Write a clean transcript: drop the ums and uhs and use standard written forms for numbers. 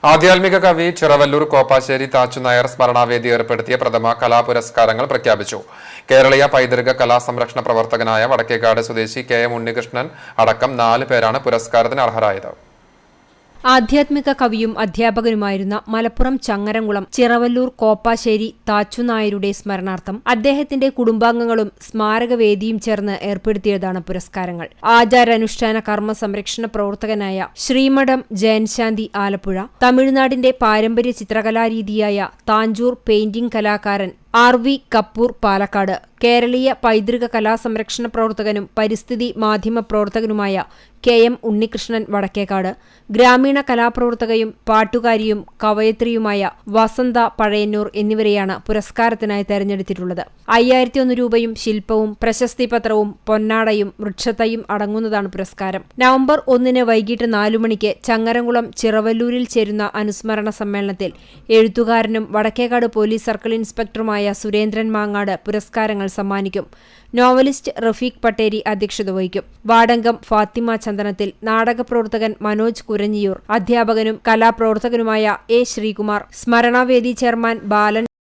ആധ്യാത്മിക കവി ചിറവല്ലൂർ കോപ്പാശ്ശേരി താച്ചു നായർ സ്മരണാവേദി ഏർപ്പെടുത്തിയ പ്രഥമ കലാപുരസ്കാരങ്ങൾ പ്രഖ്യാപിച്ചു. കേരളീയ പൈതൃക കലാസംരക്ഷണ പ്രവർത്തകനായ വടക്കേക്കാട് സ്വദേശി കെ.എം. ഉണ്ണികൃഷ്ണൻ അടക്കം 4 പേരാണ് പുരസ്കാരത്തിന് അർഹരായത്. ആധ്യാത്മിക കവിയും അധ്യാപകനുമായിരുന്ന മലപ്പുറം ചങ്ങരംകുളം ചിറവല്ലൂർ കോപ്പാശ്ശേരി താച്ചു നായരുടെ സ്മരണാർത്ഥം അദ്ദേഹത്തിന്റെ കുടുംബാംഗങ്ങളും സ്മാരകവേദിയും ചേർന്ന് ഏർപ്പെടുത്തിയതാണ് പുരസ്കാരങ്ങൾ. ആചാരാനുഷ്ഠാന കർമ്മ സംരക്ഷണ പ്രവർത്തകനായ ശ്രീമഠം ജയൻശാന്തി ആലപ്പുഴ, തമിഴ്നാടിന്റെ പാരമ്പര്യ ചിത്രകലാരീതിയായ താഞ്ചൂർ പെയിന്റിംഗ് കലാകാരൻ ആർ.വി. കപ്പൂർ പാലക്കാട്, കേരളീയ പൈതൃക കലാസംരക്ഷണ പ്രവർത്തകനും പരിസ്ഥിതി മാധ്യമ പ്രവർത്തകനുമായ കെ.എം. ഉണ്ണികൃഷ്ണൻ വടക്കേക്കാട്, ഗ്രാമീണ കലാപ്രവർത്തകയും പാട്ടുകാരിയും കവയത്രിയുമായ വസന്ത പഴയന്നൂർ എന്നിവരെയാണ് പുരസ്കാരത്തിനായി തെരഞ്ഞെടുത്തിട്ടുള്ളത്. 5001 രൂപയും ശില്പവും പ്രശസ്തിപത്രവും പൊന്നാടയും വൃക്ഷത്തൈയും അടങ്ങുന്നതാണ് പുരസ്കാരം. നവംബർ 1 വൈകിട്ട് 4 മണിക്ക് ചങ്ങരംകുളം ചിറവല്ലൂരിൽ ചേരുന്ന അനുസ്മരണ സമ്മേളനത്തിൽ എഴുത്തുകാരനും വടക്കേക്കാട് പോലീസ് സർക്കിൾ ഇൻസ്പെക്ടറുമായ സുരേന്ദ്രൻ മാങ്ങാട് പുരസ്കാരങ്ങൾ സമ്മാനിക്കും. നോവലിസ്റ്റ് റഫീഖ് പട്ടേരി അധ്യക്ഷത വഹിക്കും. വാർഡംഗം ഫാത്തിമ ചന്ദനത്തിൽ, നാടകപ്രവർത്തകൻ മനോജ് കുരഞ്ഞിയൂർ, അധ്യാപകനും കലാപ്രവർത്തകനുമായ എ. ശ്രീകുമാർ, സ്മരണാവേദി ചെയർമാൻ ബാലൻ